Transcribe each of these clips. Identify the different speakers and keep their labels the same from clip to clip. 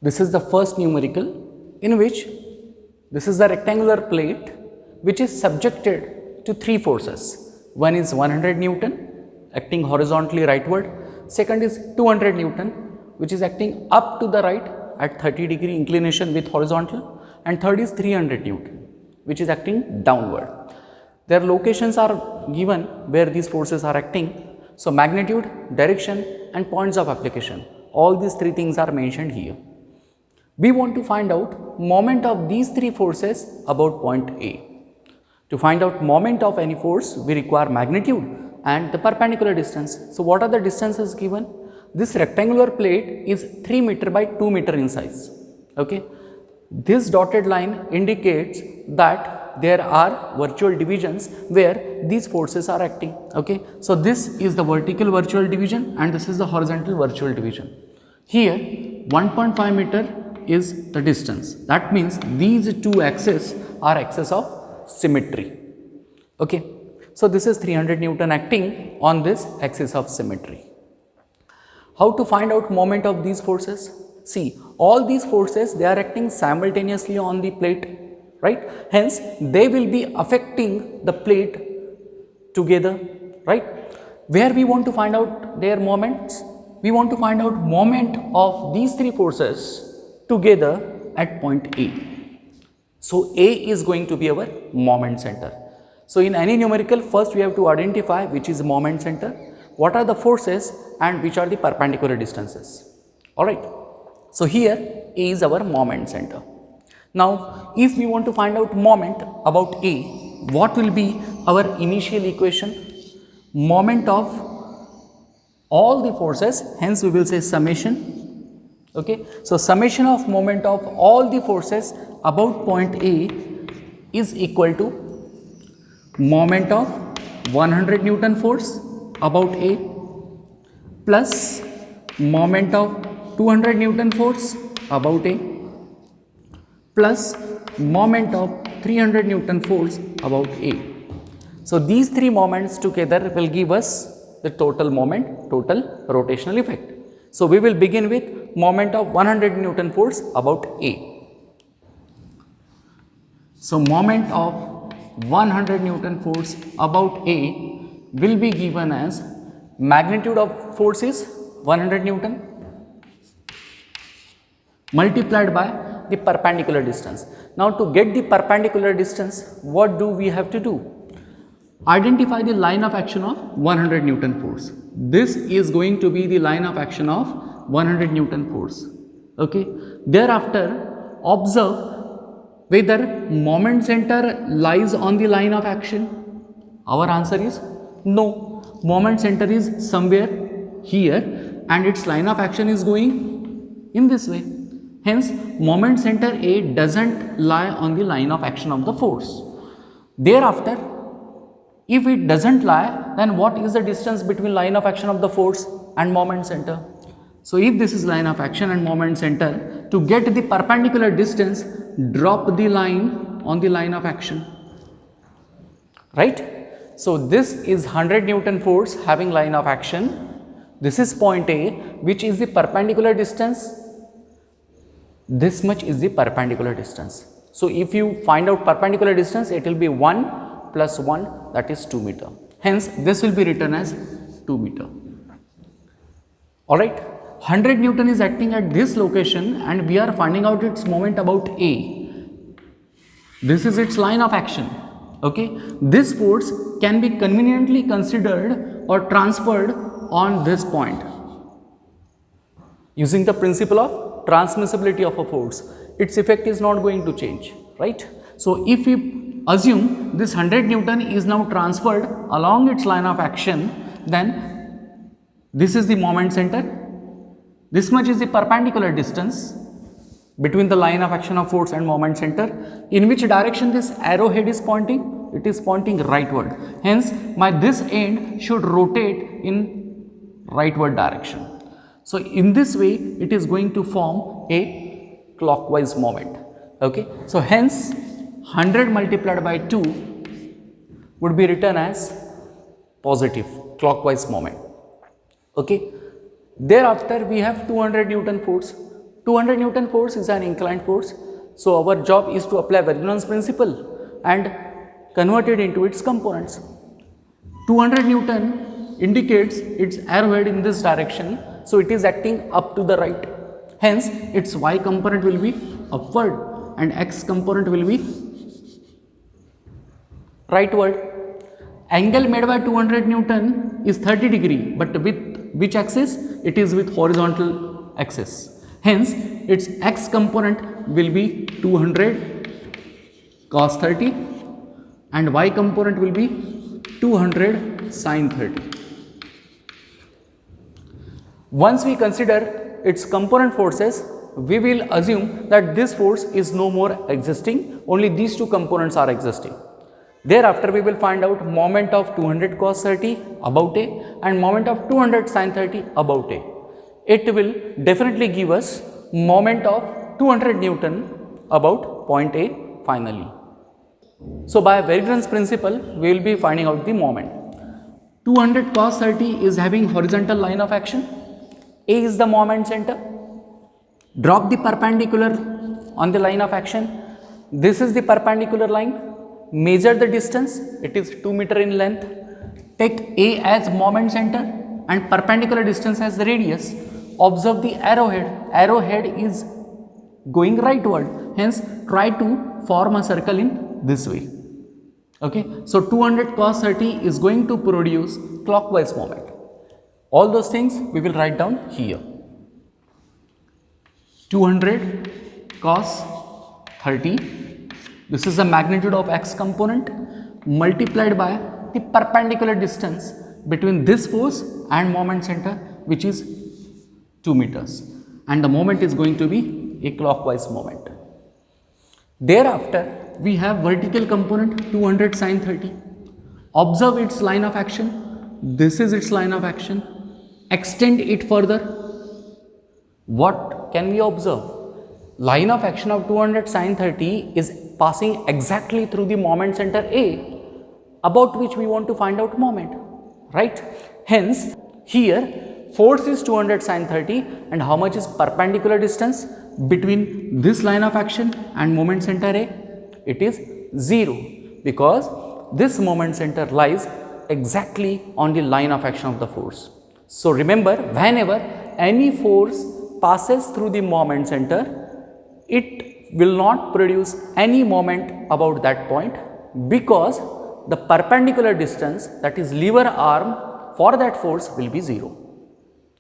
Speaker 1: This is the first numerical in which this is the rectangular plate which is subjected to three forces. One is 100 Newton acting horizontally rightward, second is 200 Newton which is acting up to the right at 30-degree inclination with horizontal, and third is 300 Newton which is acting downward. Their locations are given where these forces are acting. So, magnitude, direction and points of application, all these three things are mentioned here. We want to find out moment of these three forces about point A. To find out moment of any force, we require magnitude and the perpendicular distance. So, what are the distances given? This rectangular plate is 3 meter by 2 meter in size. Okay. This dotted line indicates that there are virtual divisions where these forces are acting. Okay. So, this is the vertical virtual division and this is the horizontal virtual division. Here 1.5 meter is the distance. That means these two axes are axes of symmetry. Okay. So, this is 300 Newton acting on this axis of symmetry. How to find out moment of these forces? See, all these forces, they are acting simultaneously on the plate, right? Hence, they will be affecting the plate together, right? Where we want to find out their moments? We want to find out moment of these three forces together at point A. So, A is going to be our moment center. So, in any numerical, first we have to identify which is moment center, what are the forces and which are the perpendicular distances. Alright. So, here A is our moment center. Now, if we want to find out moment about A, what will be our initial equation? Moment of all the forces, hence we will say summation. Okay. So, summation of moment of all the forces about point A is equal to moment of 100 Newton force about A plus moment of 200 Newton force about A plus moment of 300 Newton force about A. So, these three moments together will give us the total moment, total rotational effect. So, we will begin with moment of 100 Newton force about A. So, moment of 100 Newton force about A will be given as magnitude of force is 100 Newton multiplied by the perpendicular distance. Now, to get the perpendicular distance, what do we have to do? Identify the line of action of 100 Newton force. This is going to be the line of action of 100 Newton force. Okay. Thereafter, observe whether moment center lies on the line of action. Our answer is no. Moment center is somewhere here and its line of action is going in this way. Hence, moment center A does not lie on the line of action of the force. Thereafter, if it does not lie, then what is the distance between line of action of the force and moment center? So, if this is line of action and moment center, to get the perpendicular distance, drop the line on the line of action, right? So, this is 100 Newton force having line of action. This is point A, which is the perpendicular distance. This much is the perpendicular distance. So, if you find out perpendicular distance, it will be 1 plus 1, that is 2 meter. Hence, this will be written as 2 meter. Alright. 100 Newton is acting at this location and we are finding out its moment about A. This is its line of action. Okay. This force can be conveniently considered or transferred on this point using the principle of transmissibility of a force. Its effect is not going to change, right? So, if we assume this 100 Newton is now transferred along its line of action, then this is the moment center. This much is the perpendicular distance between the line of action of force and moment center. In which direction this arrowhead is pointing? It is pointing rightward. Hence, this end should rotate in rightward direction. So, in this way, it is going to form a clockwise moment. Okay. So, hence 100 multiplied by 2 would be written as positive clockwise moment. Okay. Thereafter, we have 200 Newton force. 200 Newton force is an inclined force. So our job is to apply Bernoulli's principle and convert it into its components. 200 Newton indicates its arrowhead in this direction, so it is acting up to the right. Hence, its y component will be upward and x component will be rightward. Angle made by 200 Newton is 30 degree, but with which axis? It is with horizontal axis. Hence, its x component will be 200 cos 30 and y component will be 200 sin 30. Once we consider its component forces, we will assume that this force is no more existing, only these two components are existing. Thereafter, we will find out moment of 200 cos 30 about A and moment of 200 sin 30 about A. It will definitely give us moment of 200 Newton about point A finally. So, by Bernoulli's principle, we will be finding out the moment. 200 cos 30 is having horizontal line of action. A is the moment center. Drop the perpendicular on the line of action. This is the perpendicular line. Measure the distance, it is 2 meter in length. Take A as moment center and perpendicular distance as the radius. Observe the arrowhead. Arrowhead is going rightward. Hence, try to form a circle in this way. Okay. So, 200 cos 30 is going to produce clockwise moment. All those things we will write down here. 200 cos 30. This is the magnitude of x component multiplied by the perpendicular distance between this force and moment center, which is 2 meters, and the moment is going to be a clockwise moment. Thereafter, we have vertical component 200 sin 30. Observe its line of action. This is its line of action. Extend it further. What can we observe? Line of action of 200 sin 30 is passing exactly through the moment center A, about which we want to find out moment, right? Hence, here force is 200 sin 30 and how much is perpendicular distance between this line of action and moment center A? It is 0, because this moment center lies exactly on the line of action of the force. So, remember, whenever any force passes through the moment center, it will not produce any moment about that point, because the perpendicular distance, that is lever arm for that force, will be 0.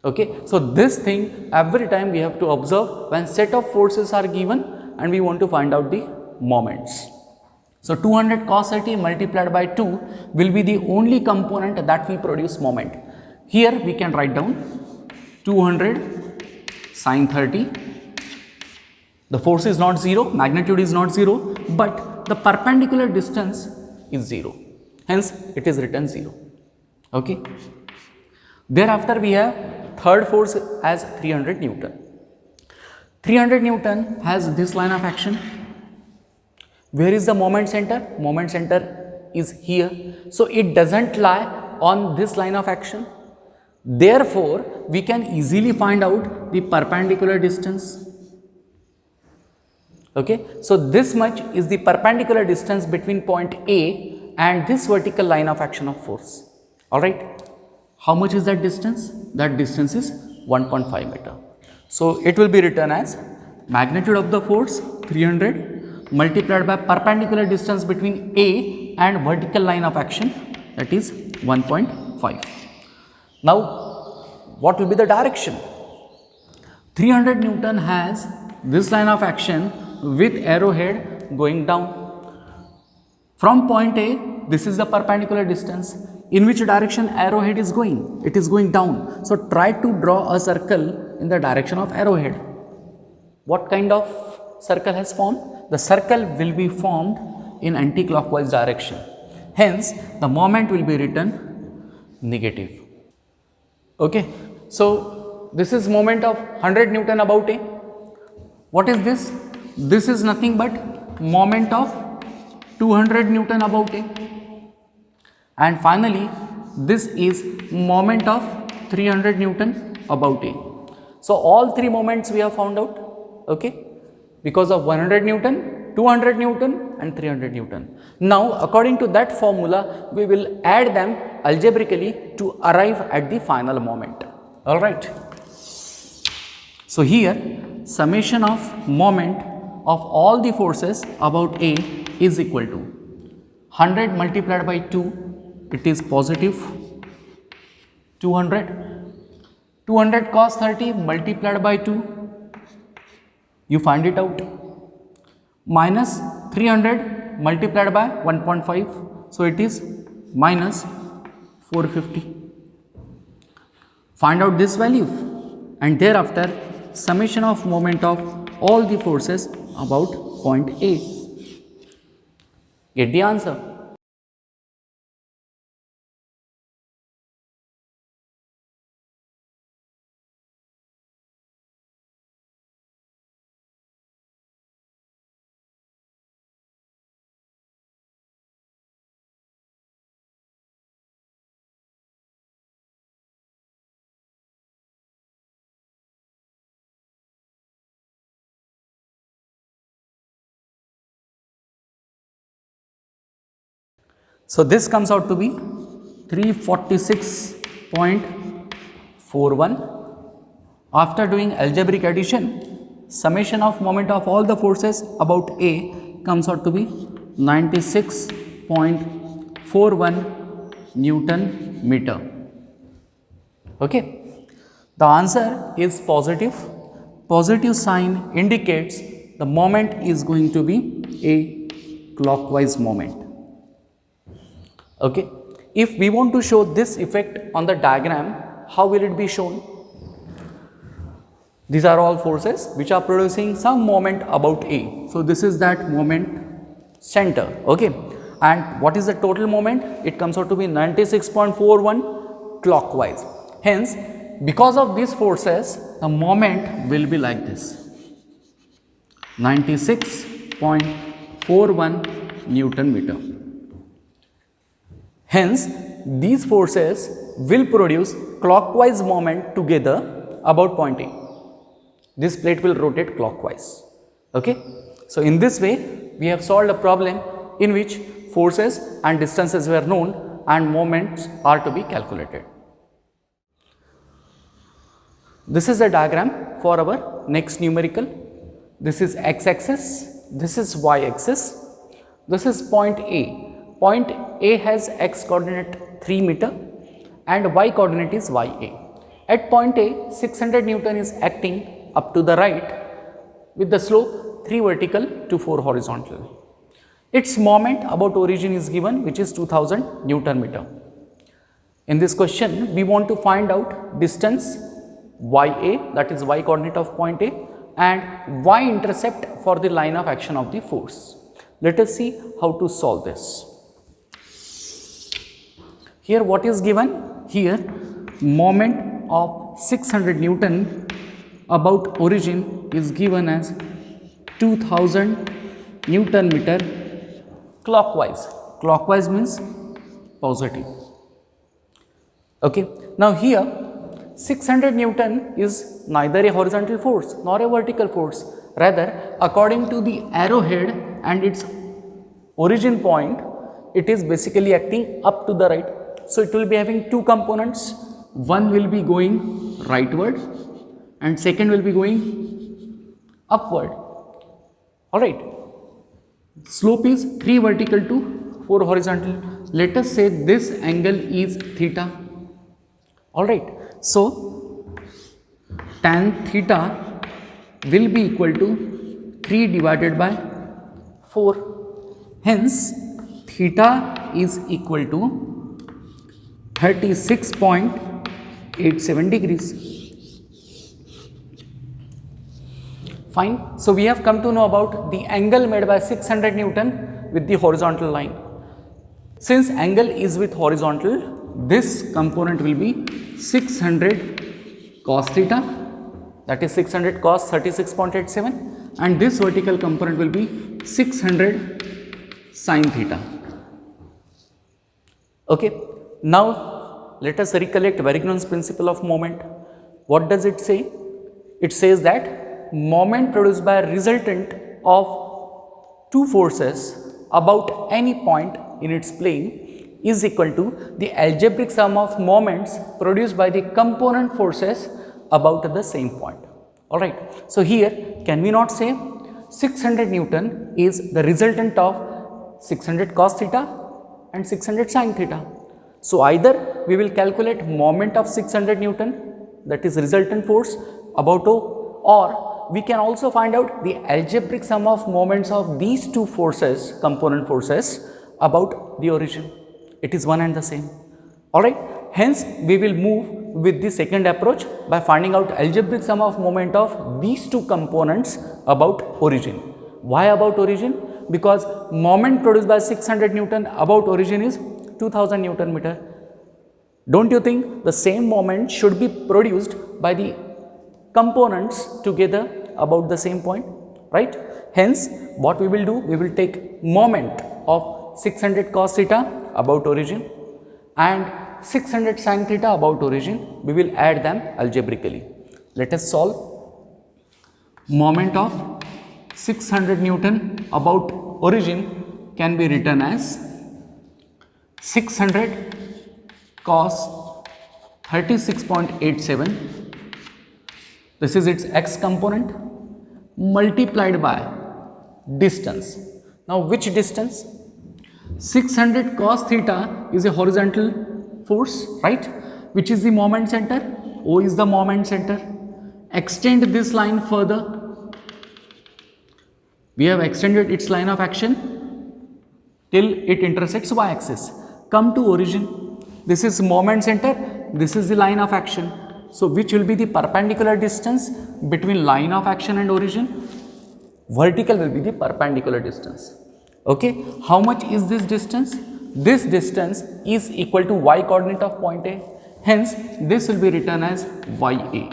Speaker 1: Okay. So, this thing every time we have to observe when set of forces are given and we want to find out the moments. So, 200 cos 30 multiplied by 2 will be the only component that will produce moment. Here we can write down 200 sin 30. The force is not 0, magnitude is not 0, but the perpendicular distance is 0. Hence, it is written 0. Okay. Thereafter, we have third force as 300 Newton. 300 Newton has this line of action. Where is the moment center? Moment center is here. So, it does not lie on this line of action. Therefore, we can easily find out the perpendicular distance. Okay. So, this much is the perpendicular distance between point A and this vertical line of action of force. Alright. How much is that distance? That distance is 1.5 meter. So, it will be written as magnitude of the force 300 multiplied by perpendicular distance between A and vertical line of action, that is 1.5. Now, what will be the direction? 300 Newton has this line of action with arrowhead going down. From point A, this is the perpendicular distance. In which direction arrowhead is going? It is going down. So, try to draw a circle in the direction of arrowhead. What kind of circle has formed? The circle will be formed in anti-clockwise direction. Hence, the moment will be written negative. Okay. So, this is moment of 100 Newton about A. What is this? This is nothing but moment of 200 Newton about A. And finally, this is moment of 300 Newton about A. So, all three moments we have found out. okay, because of 100 Newton, 200 Newton and 300 Newton. Now according to that formula, we will add them algebraically to arrive at the final moment. Alright. So here summation of moment of all the forces about A is equal to 100 multiplied by 2, it is positive 200. 200 cos 30 multiplied by 2, you find it out, minus 300 multiplied by 1.5, so it is minus 450. Find out this value and thereafter summation of moment of all the forces about point A. Get the answer. So this comes out to be 346.41. After doing algebraic addition, summation of moment of all the forces about A comes out to be 96.41 Newton meter. Okay. The answer is positive. Positive sign indicates the moment is going to be a clockwise moment. Okay. If we want to show this effect on the diagram, how will it be shown? These are all forces which are producing some moment about A. So this is that moment center. Okay. And what is the total moment? It comes out to be 96.41 clockwise. Hence, because of these forces, the moment will be like this, 96.41 Newton meter. Hence, these forces will produce clockwise moment together about point A. This plate will rotate clockwise. Okay. So in this way, we have solved a problem in which forces and distances were known and moments are to be calculated. This is a diagram for our next numerical. This is x-axis, this is y-axis, this is point A. Point A has x coordinate 3 meter and y coordinate is ya. At point A, 600 Newton is acting up to the right with the slope 3 vertical to 4 horizontal. Its moment about origin is given, which is 2000 Newton meter. In this question, we want to find out distance ya, that is y coordinate of point A, and y intercept for the line of action of the force. Let us see how to solve this. Here what is given? Here moment of 600 Newton about origin is given as 2000 Newton meter clockwise. Clockwise means positive. Okay. Now here 600 Newton is neither a horizontal force nor a vertical force. Rather, according to the arrowhead and its origin point, it is basically acting up to the right. So it will be having two components. One will be going rightward and second will be going upward. Alright. Slope is 3 vertical to 4 horizontal. Let us say this angle is theta. Alright. So tan theta will be equal to 3 divided by 4. Hence, theta is equal to 36.87 degrees. Fine. So we have come to know about the angle made by 600 Newton with the horizontal line. Since angle is with horizontal, this component will be 600 cos theta, that is 600 cos 36.87, and this vertical component will be 600 sin theta. Okay. Now let us recollect Varignon's principle of moment. What does it say? It says that moment produced by a resultant of two forces about any point in its plane is equal to the algebraic sum of moments produced by the component forces about the same point. Alright. So, here can we not say 600 Newton is the resultant of 600 cos theta and 600 sin theta. So, either we will calculate moment of 600 Newton, that is resultant force about O, or we can also find out the algebraic sum of moments of these two forces, component forces about the origin. It is one and the same. Alright. Hence, we will move with the second approach by finding out algebraic sum of moment of these two components about origin. Why about origin? Because moment produced by 600 Newton about origin is 2000 Newton meter. Don't you think the same moment should be produced by the components together about the same point, right? Hence, what we will do, we will take moment of 600 cos theta about origin and 600 sin theta about origin, we will add them algebraically. Let us solve. Moment of 600 Newton about origin can be written as 600 cos 36.87, this is its x component, multiplied by distance. Now, which distance? 600 cos theta is a horizontal force, right, which is the moment center. O is the moment center. Extend this line further. We have extended its line of action till it intersects y axis. Come to origin. This is moment center. This is the line of action. So, which will be the perpendicular distance between line of action and origin? Vertical will be the perpendicular distance. Okay. How much is this distance? This distance is equal to y coordinate of point A. Hence, this will be written as YA.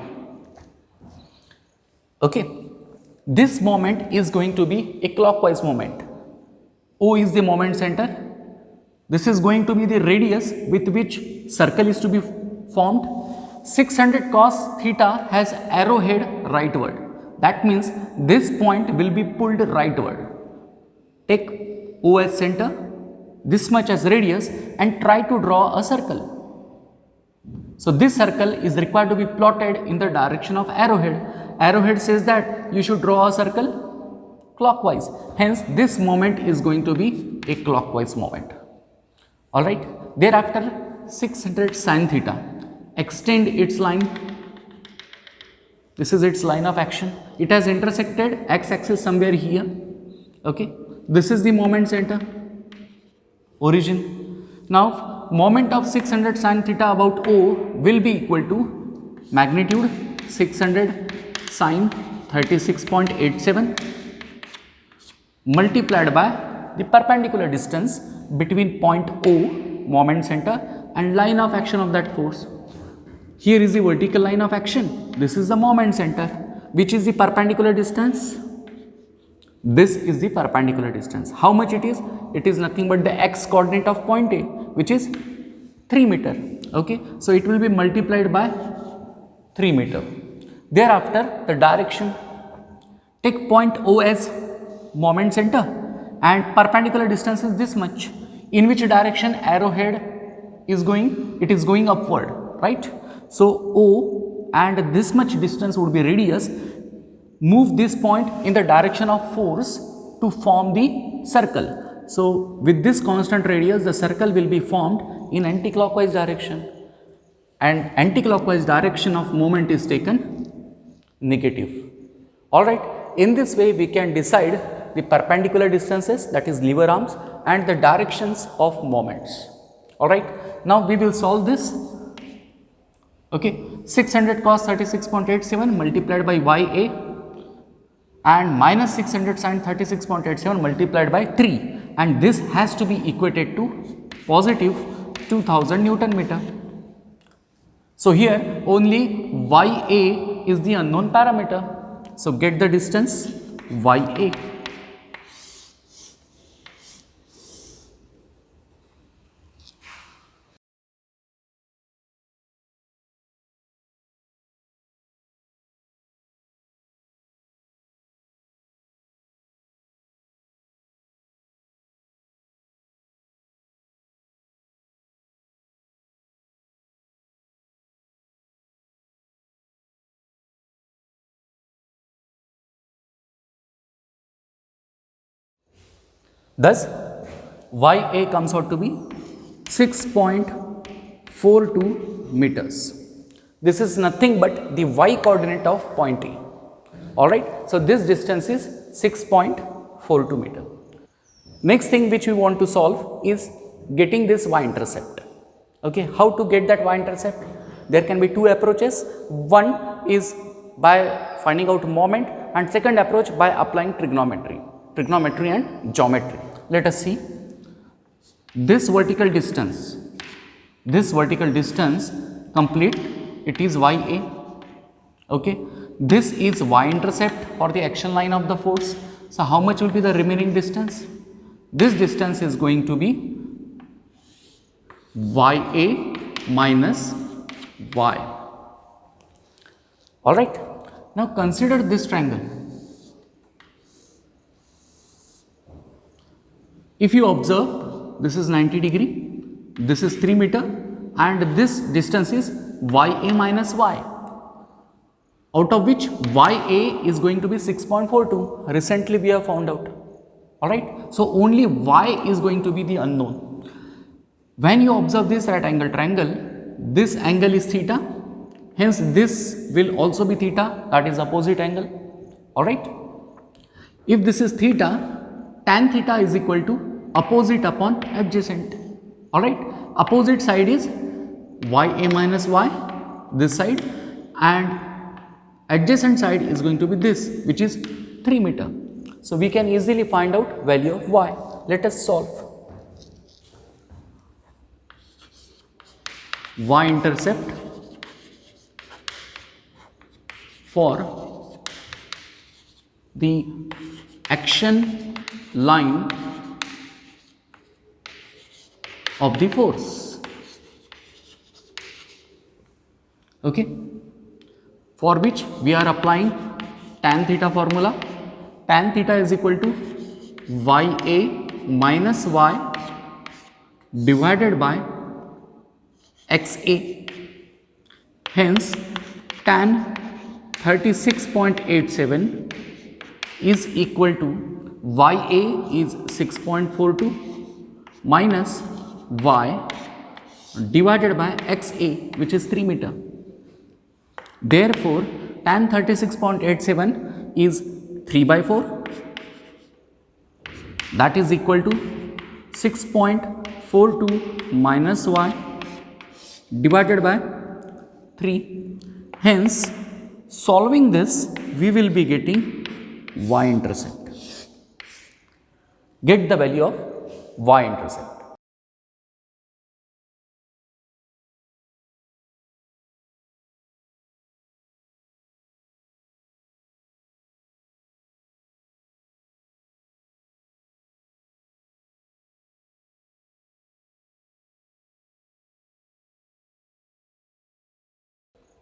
Speaker 1: Okay. This moment is going to be a clockwise moment. O is the moment center. This is going to be the radius with which circle is to be formed. 600 cos theta has arrowhead rightward. That means this point will be pulled rightward. Take O as center, this much as radius, and try to draw a circle. So, this circle is required to be plotted in the direction of arrowhead. Arrowhead says that you should draw a circle clockwise. Hence, this moment is going to be a clockwise moment. Alright. Thereafter, 600 sin theta. Extend its line. This is its line of action. It has intersected x-axis somewhere here. Okay. This is the moment center, origin. Now, moment of 600 sin theta about O will be equal to magnitude 600 sin 36.87 multiplied by the perpendicular distance between point O, moment center, and line of action of that force. Here is the vertical line of action. This is the moment center. Which is the perpendicular distance? This is the perpendicular distance. How much it is? It is nothing but the x coordinate of point A, which is 3 meter. Okay. So, it will be multiplied by 3 meter. Thereafter, the direction. Take point O as moment center and perpendicular distance is this much. In which direction arrowhead is going? It is going upward, right? So, O and this much distance would be radius. Move this point in the direction of force to form the circle. So, with this constant radius, the circle will be formed in anti-clockwise direction, and anti-clockwise direction of moment is taken negative. Alright, in this way we can decide the perpendicular distances, that is lever arms, and the directions of moments. Alright, now we will solve this. Okay, 600 cos 36.87 multiplied by YA and minus 600 sin 36.87 multiplied by 3, and this has to be equated to positive 2000 Newton meter. So, here only YA is the unknown parameter. So, get the distance YA. Thus, YA comes out to be 6.42 meters. This is nothing but the y coordinate of point A. Alright, so this distance is 6.42 meter. Next thing which we want to solve is getting this y-intercept. Okay, how to get that y-intercept? There can be two approaches. One is by finding out moment, and second approach by applying trigonometry and geometry. Let us see. This vertical distance complete, it is YA. Okay, this is y-intercept for the action line of the force. So how much will be the remaining distance? This distance is going to be YA minus Y. Alright, now consider this triangle. If you observe, this is 90 degree, this is 3 meter, and this distance is YA minus Y, out of which YA is going to be 6.42. Recently we have found out. Alright, so only Y is going to be the unknown. When you observe this right angle triangle, this angle is theta, hence this will also be theta, that is opposite angle. Alright, if this is theta, tan theta is equal to opposite upon adjacent. Alright, opposite side is YA minus Y, this side, and adjacent side is going to be this, which is 3 meter. So we can easily find out value of Y. Let us solve. Y-intercept for the action line of the force. Okay, for which we are applying tan theta formula. Tan theta is equal to YA minus Y divided by XA. Hence, tan 36.87 is equal to YA is 6.42 minus Y divided by XA, which is 3 meter. Therefore, tan 36.87 is 3 by 4, that is equal to 6.42 minus Y divided by 3. Hence, solving this, we will be getting y-intercept. Get the value of y-intercept.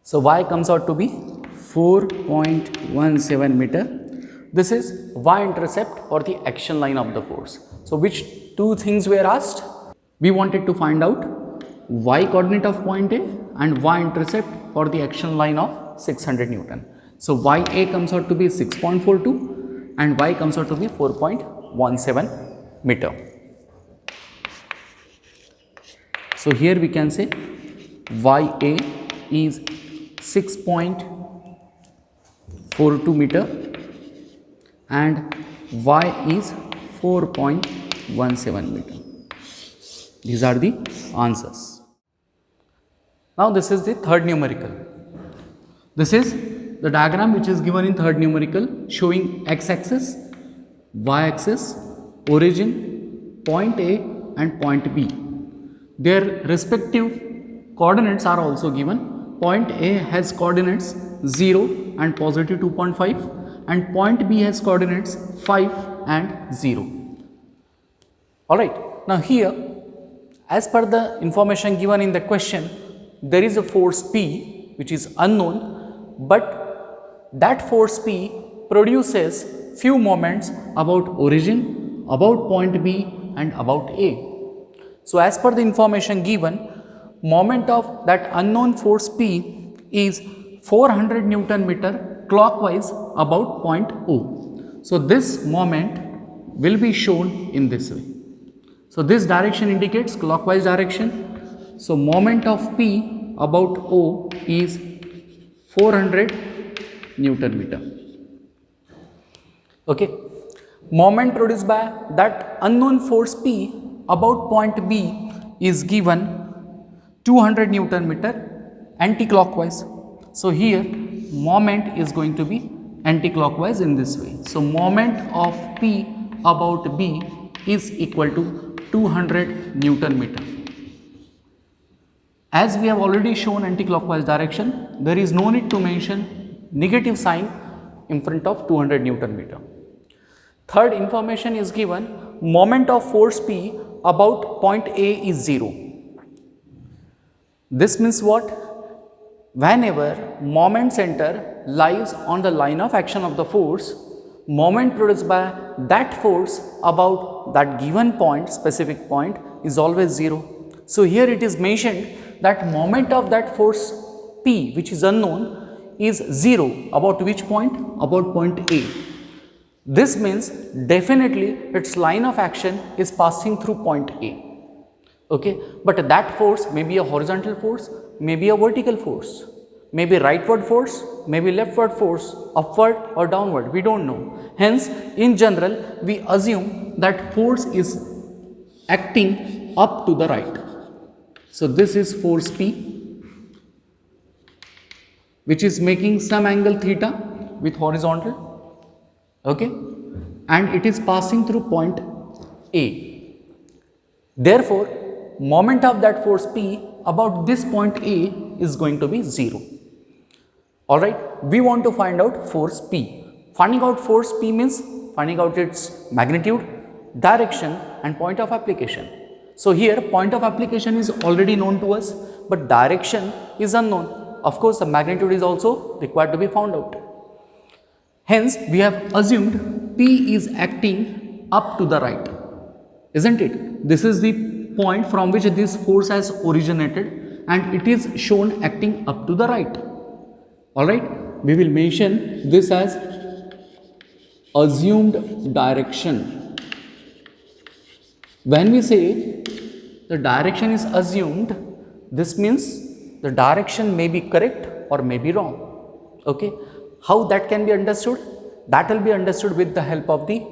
Speaker 1: So y comes out to be 4.17 meter. This is y-intercept for the action line of the force. So which two things were asked? We wanted to find out y coordinate of point A and y-intercept for the action line of 600 Newton. So YA comes out to be 6.42 and Y comes out to be 4.17 meter. So here we can say YA is 6.42 meter and Y is 4.17 meter. These are the answers. Now this is the third numerical. This is the diagram which is given in third numerical showing x-axis, y-axis, origin, point A and point B. Their respective coordinates are also given. Point A has coordinates 0 and positive 2.5 and point B has coordinates 5 and 0. Alright, now here as per the information given in the question, there is a force P which is unknown, but that force P produces few moments about origin, about point B and about A. So as per the information given, moment of that unknown force P is 400 Newton meter clockwise about point O. So this moment will be shown in this way. So this direction indicates clockwise direction. So moment of P about O is 400 Newton meter. Okay. Moment produced by that unknown force P about point B is given 200 Newton meter anti-clockwise. So here moment is going to be anti-clockwise in this way. So moment of P about B is equal to 200 Newton meter. As we have already shown anti-clockwise direction, there is no need to mention negative sign in front of 200 Newton meter. Third information is given, moment of force P about point A is 0. This means what? Whenever moment center lies on the line of action of the force, moment produced by that force about that given point, specific point, is always 0. So here it is mentioned that moment of that force P, which is unknown, is 0. About which point? About point A. This means definitely its line of action is passing through point A. Okay, but that force may be a horizontal force, may be a vertical force, may be rightward force, may be leftward force, upward or downward, we don't know. Hence, in general, we assume that force is acting up to the right. So this is force P, which is making some angle theta with horizontal. Okay, and it is passing through point A. Therefore, moment of that force P about this point A is going to be 0. Alright, we want to find out force P. Finding out force P means finding out its magnitude, direction and point of application. So here point of application is already known to us, but direction is unknown. Of course, the magnitude is also required to be found out. Hence, we have assumed P is acting up to the right, isn't it? This is the point from which this force has originated and it is shown acting up to the right. Alright, we will mention this as assumed direction. When we say the direction is assumed, this means the direction may be correct or may be wrong. Okay. How that can be understood? That will be understood with the help of the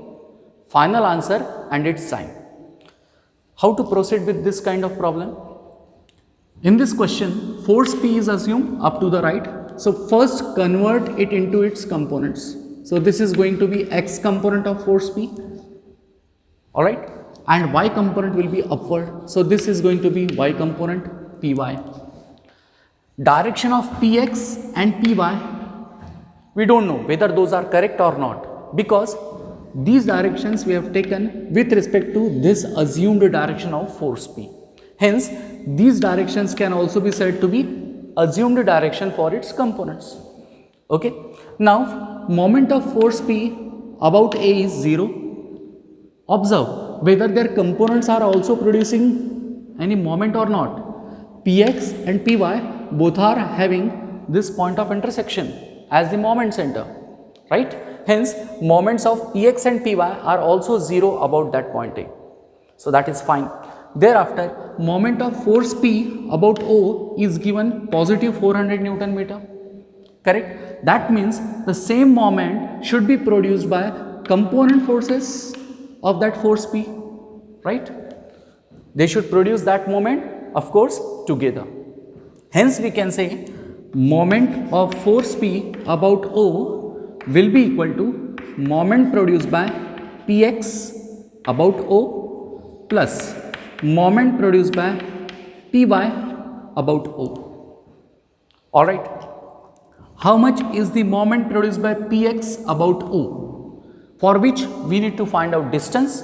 Speaker 1: final answer and its sign. How to proceed with this kind of problem? In this question, force P is assumed up to the right. So first convert it into its components. So this is going to be X component of force P. Alright. And Y component will be upward. So this is going to be Y component Py. Direction of Px and Py, we don't know whether those are correct or not, because these directions we have taken with respect to this assumed direction of force P. Hence, these directions can also be said to be assumed direction for its components. Okay. Now, moment of force P about A is 0. Observe whether their components are also producing any moment or not. Px and Py both are having this point of intersection as the moment center, right? Hence, moments of Px and Py are also 0 about that point A. So that is fine. Thereafter, moment of force P about O is given positive 400 Newton meter. Correct? That means the same moment should be produced by component forces of that force P, right? They should produce that moment, of course, together. Hence, we can say moment of force P about O will be equal to moment produced by Px about O plus moment produced by Py about O. Alright. How much is the moment produced by Px about O? For which we need to find out distance,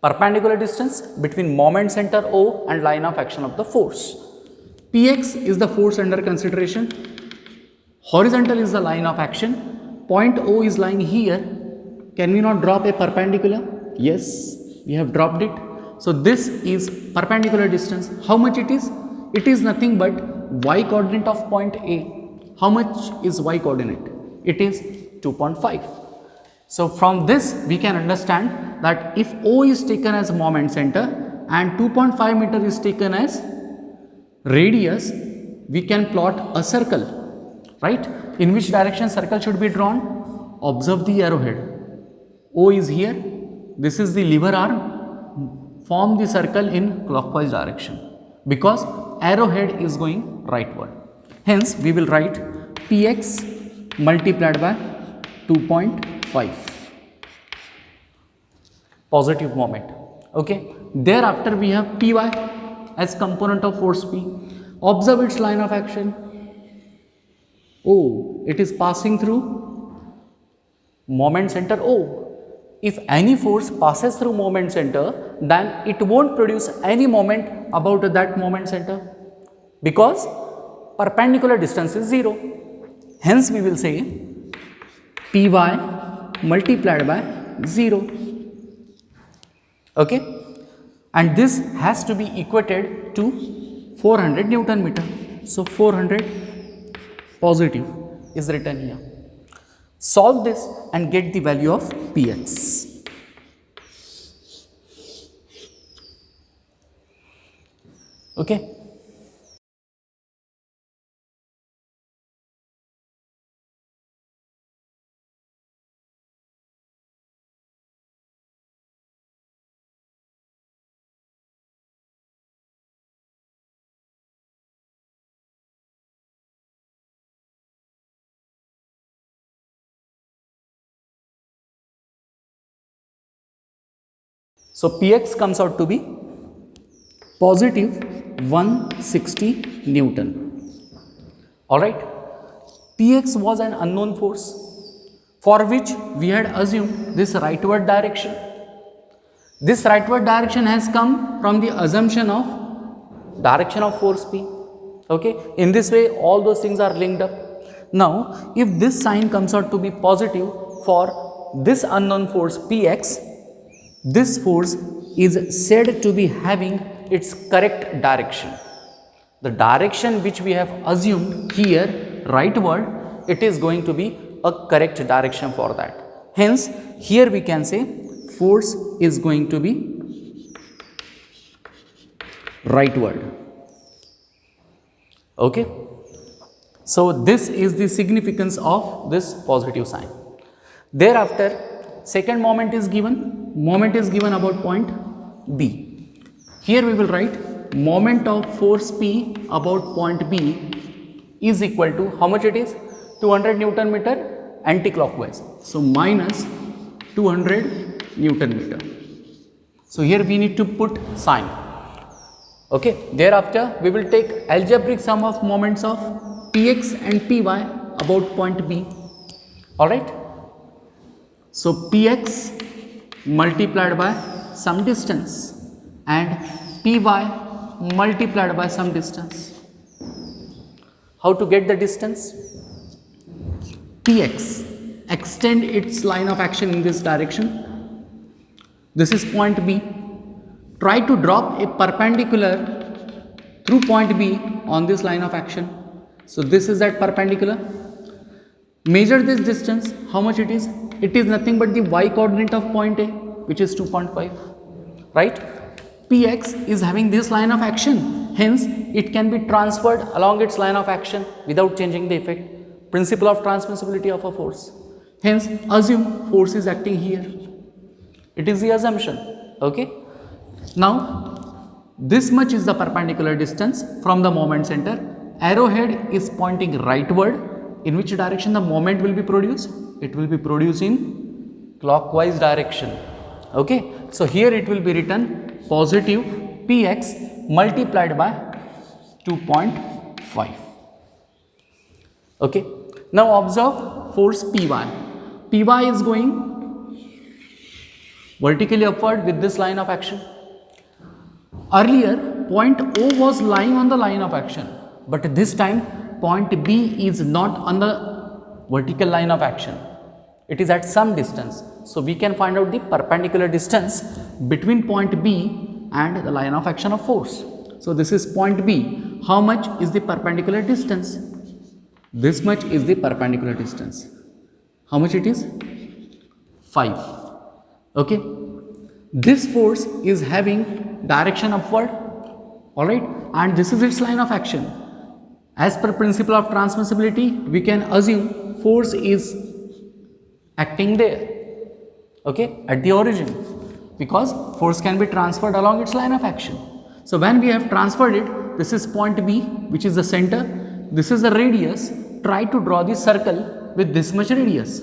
Speaker 1: perpendicular distance between moment center O and line of action of the force. Px is the force under consideration, horizontal is the line of action, point O is lying here. Can we not drop a perpendicular? Yes, we have dropped it. So this is perpendicular distance. How much it is? It is nothing but y coordinate of point A. How much is y coordinate? It is 2.5. So from this we can understand that if O is taken as moment center and 2.5 meter is taken as radius, we can plot a circle, right? In which direction circle should be drawn? Observe the arrowhead. O is here, this is the lever arm, form the circle in clockwise direction because arrowhead is going rightward. Hence, we will write Px multiplied by 2.5 positive moment. Okay. Thereafter, we have Py as component of force P. Observe its line of action. Oh, it is passing through moment center O. If any force passes through moment center, then it won't produce any moment about that moment center because perpendicular distance is 0. Hence, we will say Py multiplied by 0. Okay, and this has to be equated to 400 Newton meter. So 400 positive is written here. Solve this and get the value of Px. Okay. So Px comes out to be positive 160 Newton. Alright. Px was an unknown force for which we had assumed this rightward direction. This rightward direction has come from the assumption of direction of force P. Okay. In this way, all those things are linked up. Now, if this sign comes out to be positive for this unknown force Px, this force is said to be having its correct direction. The direction which we have assumed here, rightward, it is going to be a correct direction for that. Hence, here we can say force is going to be rightward. Okay. So, this is the significance of this positive sign. Thereafter, second moment is given. Moment is given about point B. Here we will write moment of force P about point B is equal to how much it is? 200 Newton meter anti-clockwise. So minus 200 Newton meter. So here we need to put sign. Okay. Thereafter, we will take algebraic sum of moments of Px and Py about point B. Alright. So Px multiplied by some distance and Py multiplied by some distance. How to get the distance? Px, extend its line of action in this direction. This is point B. Try to drop a perpendicular through point B on this line of action. So this is that perpendicular. Measure this distance. How much it is? It is nothing but the y coordinate of point A, which is 2.5, right? Px is having this line of action, hence it can be transferred along its line of action without changing the effect. Principle of transmissibility of a force. Hence, assume force is acting here. It is the assumption. Okay. Now, this much is the perpendicular distance from the moment center. Arrowhead is pointing rightward. In which direction the moment will be produced? It will be produced in clockwise direction. Okay. So here it will be written positive Px multiplied by 2.5. Okay. Now observe force Py. Py is going vertically upward with this line of action. Earlier point O was lying on the line of action, but this time point B is not on the vertical line of action. It is at some distance. So we can find out the perpendicular distance between point B and the line of action of force. So this is point B. How much is the perpendicular distance? This much is the perpendicular distance. How much it is? 5. Okay. This force is having direction upward, alright, and this is its line of action. As per principle of transmissibility, we can assume force is acting there, okay, at the origin, because force can be transferred along its line of action. So when we have transferred it, this is point B, which is the center, this is the radius. Try to draw the circle with this much radius.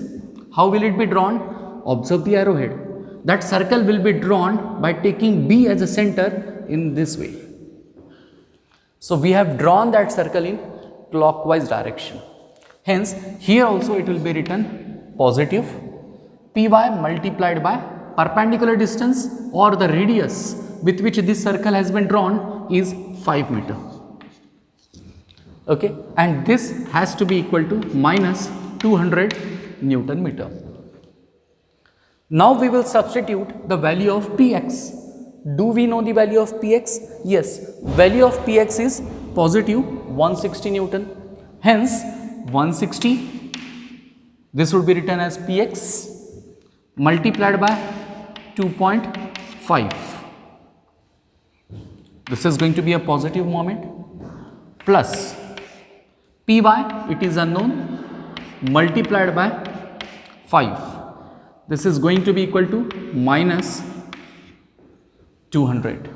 Speaker 1: How will it be drawn? Observe the arrowhead. That circle will be drawn by taking B as a center in this way. So we have drawn that circle in clockwise direction. Hence, here also it will be written positive Py multiplied by perpendicular distance or the radius with which this circle has been drawn is 5 meter. Okay, and this has to be equal to minus 200 Newton meter. Now we will substitute the value of Px. Do we know the value of Px? Yes, value of Px is positive 160 Newton. Hence 160, this would be written as Px multiplied by 2.5. This is going to be a positive moment, plus Py, it is unknown, multiplied by 5. This is going to be equal to minus 200.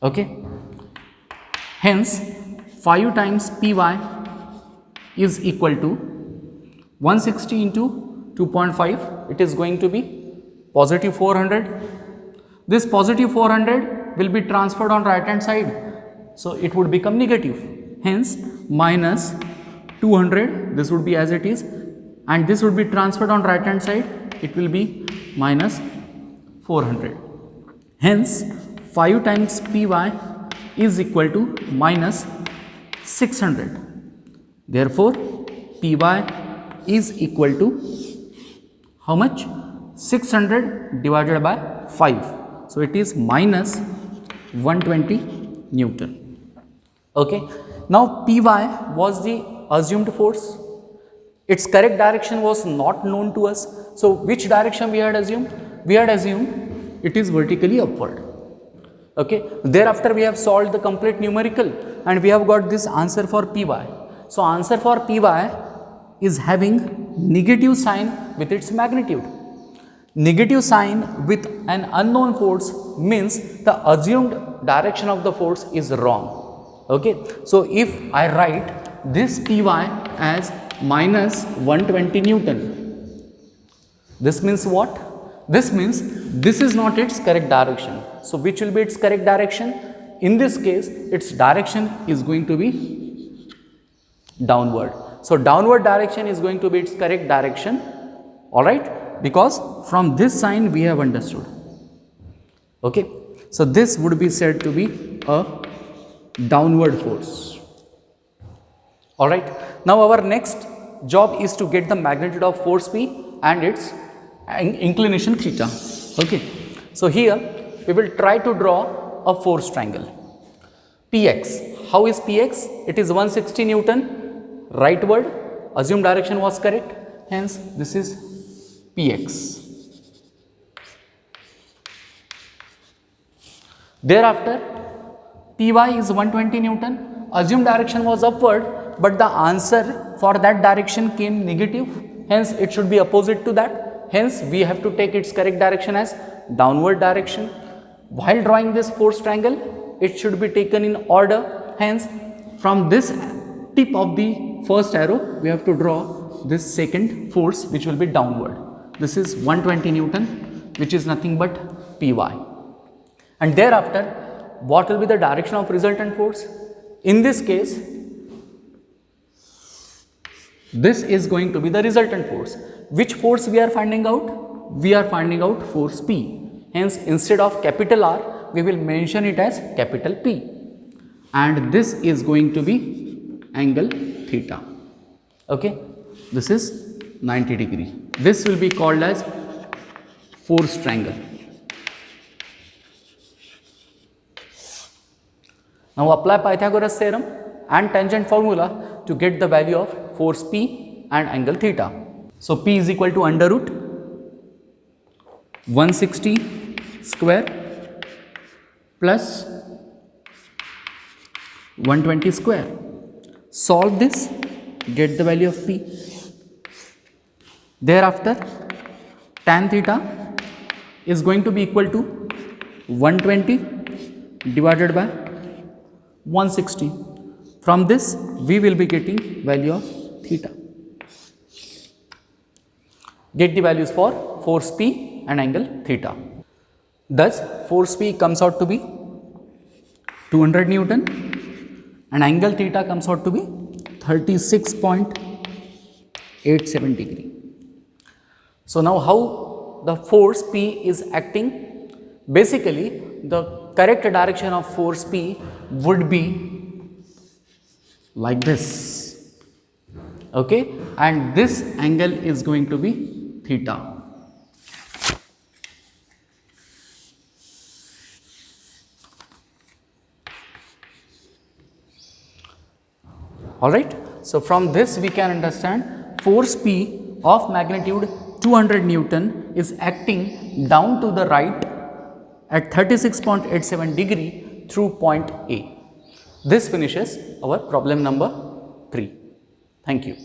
Speaker 1: Okay. Hence, 5 times Py is equal to 160 into 2.5. It is going to be positive 400. This positive 400 will be transferred on right hand side. So, it would become negative. Hence, minus 200, this would be as it is, and this would be transferred on right hand side. It will be minus 400. Hence, 5 times Py is equal to minus 600. Therefore, Py is equal to how much? 600 divided by 5. So, it is minus 120 Newton. Okay. Now, Py was the assumed force. Its correct direction was not known to us. So, which direction we had assumed? We had assumed it is vertically upward. Okay. Thereafter, we have solved the complete numerical and we have got this answer for Py. So, answer for Py is having negative sign with its magnitude. Negative sign with an unknown force means the assumed direction of the force is wrong. Okay. So, if I write this Py as minus 120 Newton, this means what? This means this is not its correct direction. So, which will be its correct direction? In this case, its direction is going to be downward. So, downward direction is going to be its correct direction, alright, because from this sign we have understood. Okay. So, this would be said to be a downward force. Alright. Now, our next job is to get the magnitude of force P and its inclination theta. Okay. So, here we will try to draw a force triangle. Px. How is Px? It is 160 Newton, rightward, assumed direction was correct, hence this is Px. Thereafter, Py is 120 Newton, assumed direction was upward, but the answer for that direction came negative, hence it should be opposite to that, hence we have to take its correct direction as downward direction. While drawing this force triangle, it should be taken in order, hence from this tip of the first arrow, we have to draw this second force which will be downward. This is 120 Newton, which is nothing but Py. And thereafter, what will be the direction of resultant force? In this case, this is going to be the resultant force. Which force we are finding out? We are finding out force P. Hence, instead of capital R, we will mention it as capital P. And this is going to be angle theta. Okay. This is 90 degree. This will be called as force triangle. Now, apply Pythagoras theorem and tangent formula to get the value of force P and angle theta. So, P is equal to under root 160 square plus 120 square. Solve this, get the value of P. Thereafter, tan theta is going to be equal to 120 divided by 160. From this, we will be getting value of theta. Get the values for force P and angle theta. Thus, force P comes out to be 200 Newton and angle theta comes out to be 36.87 degree. So now how the force P is acting? Basically, the correct direction of force P would be like this, okay, and this angle is going to be theta. Alright, so from this we can understand force P of magnitude 200 Newton is acting down to the right at 36.87 degree through point A. This finishes our problem number 3. Thank you.